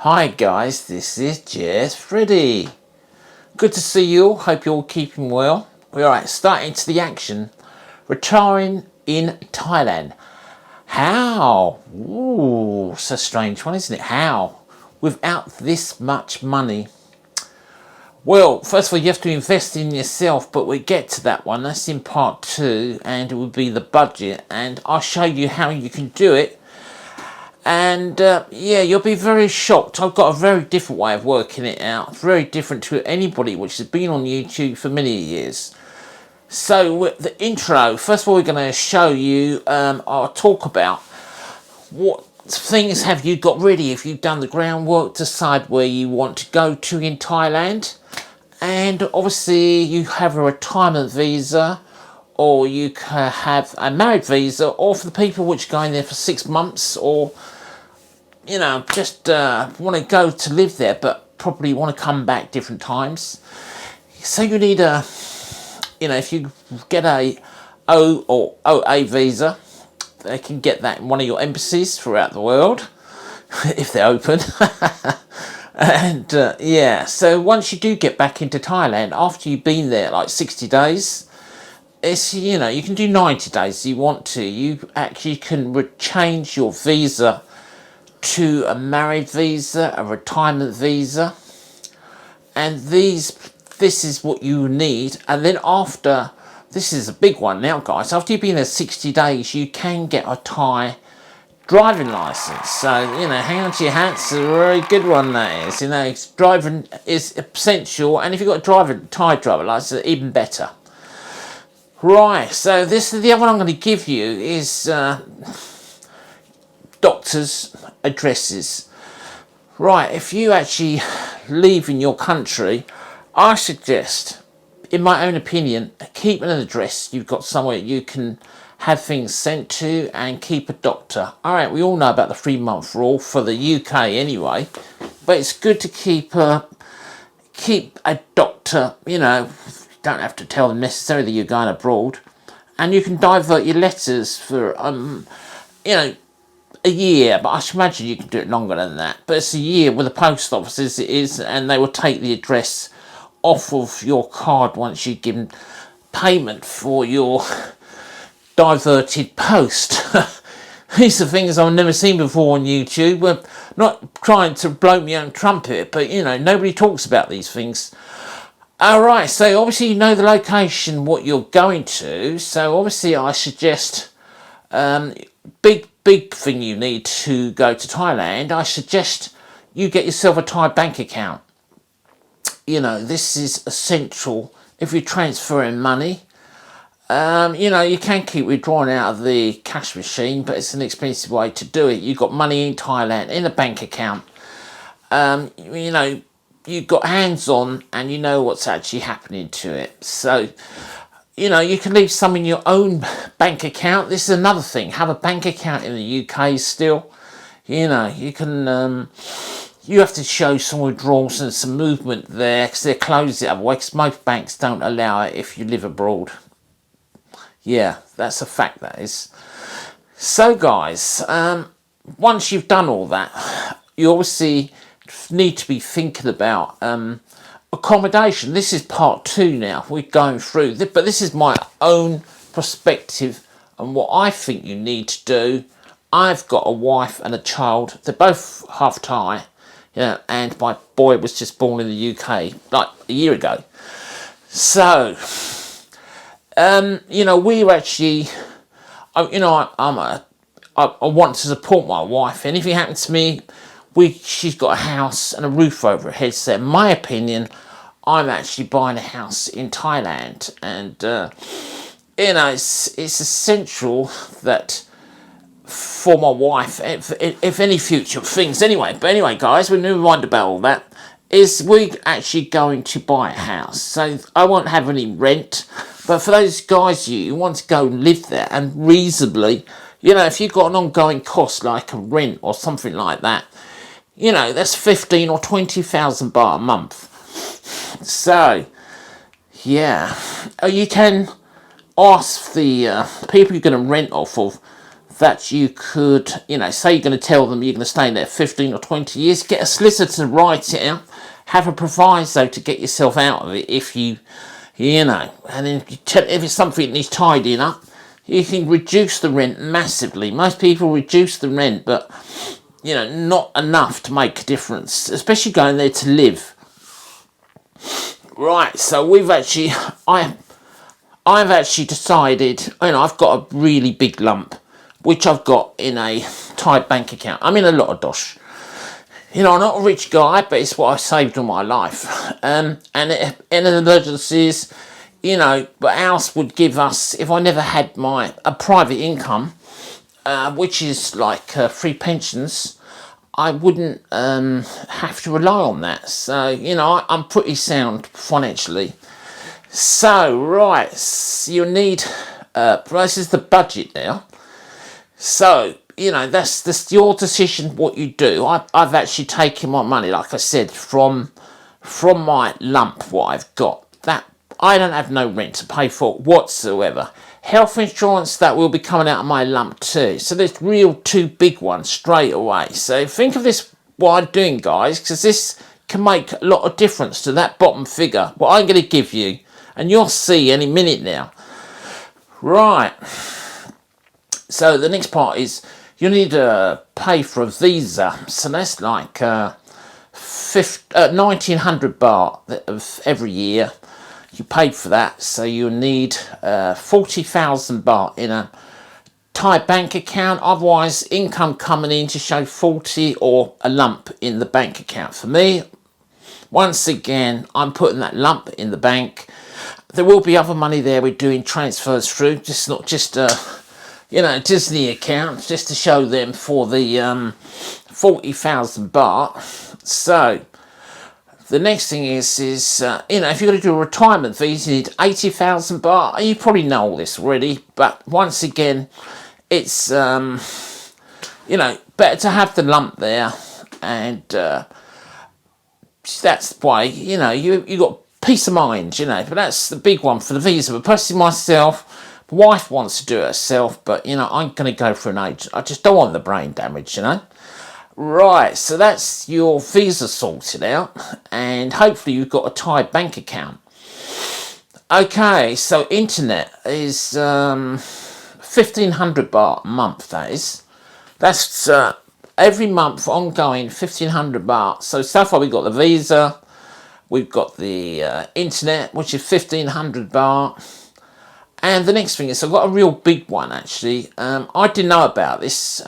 Hi guys, this is just Freddie. Good to see you all. Hope you're all keeping well. Alright, starting to the action. Retiring in Thailand. How? Ooh, it's a strange one, isn't it? How? Without this much money. Well, first of all, you have to invest in yourself, but we'll get to that one. That's in part 2, and it will be the budget, and I'll show you how you can do it. And yeah, you'll be very shocked. I've got a very different way of working it out, very different to anybody which has been on YouTube for many years. So with the intro, first of all, we're going to show you, I'll talk about what things have you got ready if you've done the groundwork, decide where you want to go to in Thailand. And obviously you have a retirement visa, or you can have a married visa, or for the people which are going there for 6 months, or you know, just want to go to live there, but probably want to come back different times. So you need a, you know, if you get a O or OA visa, they can get that in one of your embassies throughout the world, if they're open. And yeah, so once you do get back into Thailand, after you've been there like 60 days, it's, you know, you can do 90 days if you want to. You actually can change your visa to a married visa, a retirement visa, and this is what you need. And then after, this is a big one now guys, after you've been there 60 days you can get a Thai driving license. So, you know, hang on to your hats, a very good one that is. You know, driving is essential, and if you've got a Thai driving license, even better. Right, so this is the other one I'm going to give you is doctors' addresses. Right, if you actually leave in your country, I suggest, in my own opinion, keep an address. You've got somewhere you can have things sent to, and keep a doctor. Alright, we all know about the 3-month rule for the UK anyway, but it's good to keep a doctor. You know, you don't have to tell them necessarily you're going abroad, and you can divert your letters for you know, a year, but I should imagine you can do it longer than that. But it's a year with the post office as it is, and they will take the address off of your card once you've given payment for your diverted post. These are things I've never seen before on YouTube. We're not trying to blow my own trumpet, but you know, nobody talks about these things. Alright, so obviously you know the location, what you're going to. So obviously I suggest big thing you need to go to Thailand, I suggest you get yourself a Thai bank account. You know, this is essential if you're transferring money. You know, you can keep withdrawing out of the cash machine, but it's an expensive way to do it. You've got money in Thailand in a bank account. You know, you've got hands on, and you know what's actually happening to it. So, you know, you can leave some in your own bank account. This is another thing. Have a bank account in the UK still. You know, you can, you have to show some withdrawals and some movement there, because they're closed it otherwise, because most banks don't allow it if you live abroad. Yeah, that's a fact, that is. So guys, once you've done all that, you obviously need to be thinking about accommodation. This is part 2 now. We're going through this, but this is my own perspective and what I think you need to do. I've got a wife and a child. They're both half Thai, yeah, and my boy was just born in the UK like a year ago. So, you know, we're actually, you know, I want to support my wife. Anything happens to me, she's got a house and a roof over her head. So in my opinion, I'm actually buying a house in Thailand, and you know, it's essential that for my wife, if any future things anyway. But anyway guys, we never mind about all that. Is we're actually going to buy a house, so I won't have any rent. But for those guys you want to go and live there, and reasonably, you know, if you've got an ongoing cost like a rent or something like that, you know, that's 15 or 20,000 baht a month. So, yeah, you can ask the people you're going to rent off of that you could, you know, say you're going to tell them you're going to stay there 15 or 20 years, get a solicitor to write it out, have a proviso to get yourself out of it if you know, and then if it's something that needs tidying up, you can reduce the rent massively. Most people reduce the rent, but, you know, not enough to make a difference, especially going there to live. Right, so I've actually decided, you know, I've got a really big lump, which I've got in a Thai bank account. I'm in a lot of dosh. You know, I'm not a rich guy, but it's what I've saved all my life. And in emergencies, you know, but ours would give us, if I never had a private income, which is like free pensions, I wouldn't have to rely on that. So, you know, I'm pretty sound financially. So, right, so you need, this is the budget now. So, you know, that's your decision what you do. I've actually taken my money, like I said, from my lump, what I've got. That I don't have no rent to pay for whatsoever. Health insurance, that will be coming out of my lump too. So there's two big ones straight away. So think of this, what I'm doing, guys, because this can make a lot of difference to that bottom figure, what I'm going to give you. And you'll see any minute now. Right. So the next part is you need to pay for a visa. So that's like 1,900 baht every year. You paid for that. So you need 40,000 baht in a Thai bank account. Otherwise, income coming in to show 40 or a lump in the bank account. For me, once again, I'm putting that lump in the bank. There will be other money there we're doing transfers through. Just not just you know, Disney account, just to show them for the 40,000 baht. So the next thing is you know, if you're going to do a retirement visa, you need 80,000 baht. You probably know all this already, but once again, it's you know, better to have the lump there, and that's why, you know, you got peace of mind, you know. But that's the big one for the visa. But personally, myself, my wife wants to do it herself, but, you know, I'm going to go for an agent. I just don't want the brain damage, you know. Right, so that's your visa sorted out, and hopefully you've got a Thai bank account. Okay, so internet is 1,500 baht a month, that is. That's every month ongoing, 1,500 baht. So far we've got the visa, we've got the internet, which is 1,500 baht. And the next thing is, I've got a real big one, actually. I didn't know about this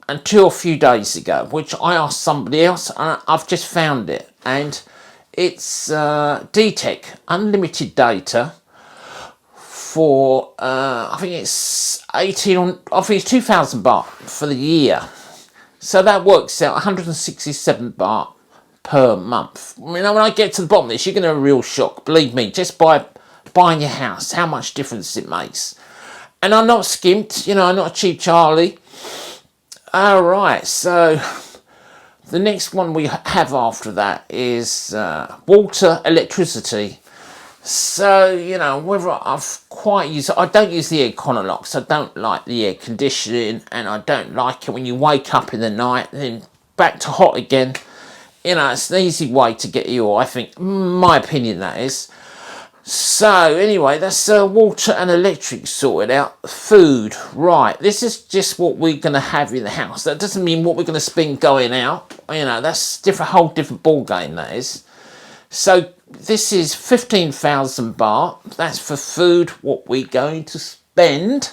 until a few days ago, which I asked somebody else, and I've just found it. And it's DTEC, unlimited data, for, I think it's 2,000 baht for the year. So that works out 167 baht per month. I mean, when I get to the bottom of this, you're going to have a real shock. Believe me, just by buying your house, how much difference it makes. And I'm not skimped, you know, I'm not a cheap Charlie. All right, so the next one we have after that is water, electricity. So, you know, whether I've quite used it, I don't use the aircon locks. I don't like the air conditioning, and I don't like it when you wake up in the night, then back to hot again. You know, it's an easy way to get ill, I think, my opinion, that is. So anyway, that's water and electric sorted out. Food, right, this is just what we're going to have in the house. That doesn't mean what we're going to spend going out. You know, that's whole different ball game, that is. So this is 15,000 baht. That's for food, what we're going to spend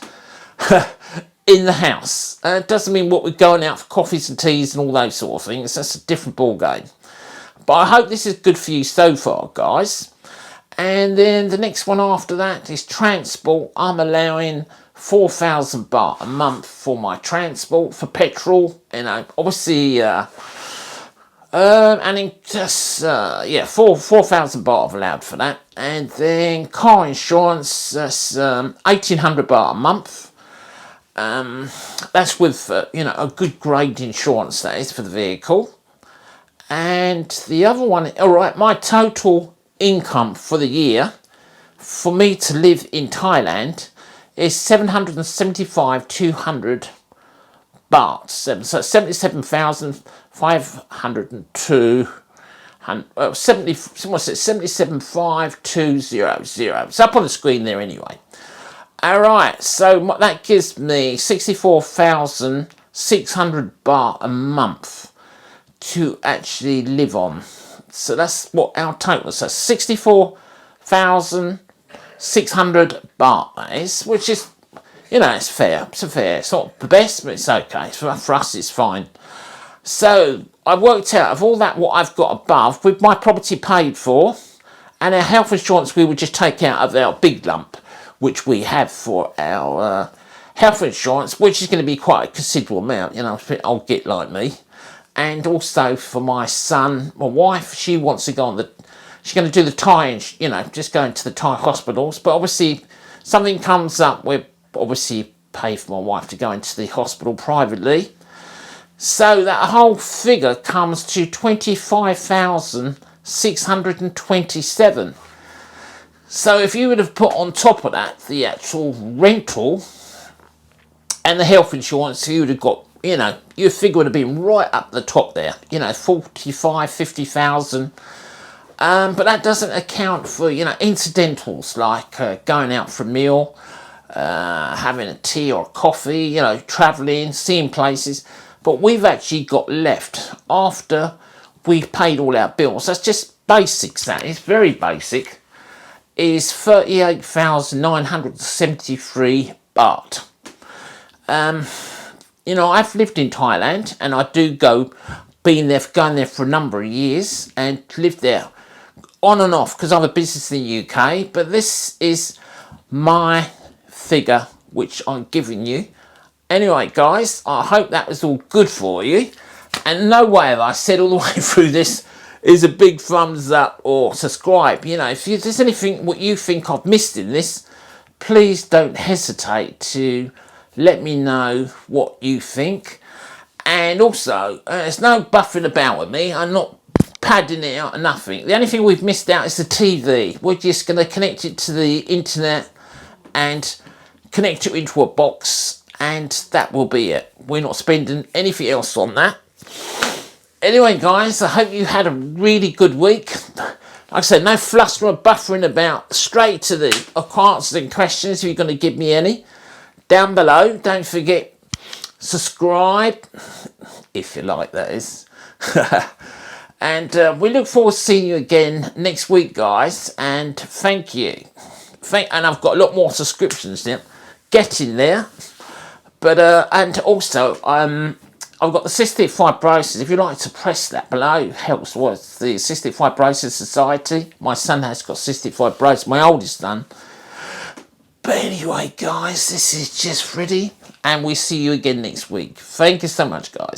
in the house. It doesn't mean what we're going out for coffees and teas and all those sort of things. That's a different ball game. But I hope this is good for you so far, guys. And then the next one after that is transport. I'm allowing 4,000 baht a month for my transport, for petrol. You know, obviously, and in just, 4,000 baht I've allowed for that. And then car insurance, that's 1,800 baht a month. That's with, you know, a good grade insurance, that is, for the vehicle. And the other one, all right, my total income for the year for me to live in Thailand is 775,200 baht. So 77,502. 77,520. It's up on the screen there anyway. Alright, so that gives me 64,600 baht a month to actually live on. So that's what our total is. So 64,600 baht, that is, which is, you know, it's fair. It's not the best, but it's okay. For us, it's fine. So I worked out of all that what I've got above, with my property paid for, and our health insurance we would just take out of our big lump, which we have for our health insurance, which is going to be quite a considerable amount, you know, I'll get like me. And also for my son, my wife, she wants to go on she's going to do the Thai, you know, just going to the Thai hospitals. But obviously, something comes up, we obviously pay for my wife to go into the hospital privately. So that whole figure comes to 25,627. So if you would have put on top of that the actual rental and the health insurance, you would have got, you know, your figure would have been right up the top there, you know, 45, 50,000. But that doesn't account for, you know, incidentals like going out for a meal, having a tea or a coffee, you know, travelling, seeing places. But we've actually got left after we've paid all our bills. That's just basics, that is very basic. Is 38,973 baht. You know, I've lived in Thailand and I do going there for a number of years and lived there on and off because I have a business in the UK. But this is my figure which I'm giving you. Anyway, guys, I hope that was all good for you. And no way have I said all the way through this is a big thumbs up or subscribe. You know, if there's anything what you think I've missed in this, please don't hesitate to let me know what you think. And also, there's no buffing about with me. I'm not padding it out or nothing. The only thing we've missed out is the TV. We're just going to connect it to the internet and connect it into a box, and that will be it. We're not spending anything else on that. Anyway, guys, I hope you had a really good week. Like I said, no flustering or buffering about. Straight to the answering questions if you're going to give me any. Down below, don't forget, subscribe, if you like, that is. And we look forward to seeing you again next week, guys. And thank you. And I've got a lot more subscriptions now. Getting there. But, and also, I've got the Cystic Fibrosis. If you'd like to press that below, helps with the Cystic Fibrosis Society. My son has got cystic fibrosis, my oldest son. But anyway, guys, this is just Freddie, and we'll see you again next week. Thank you so much, guys.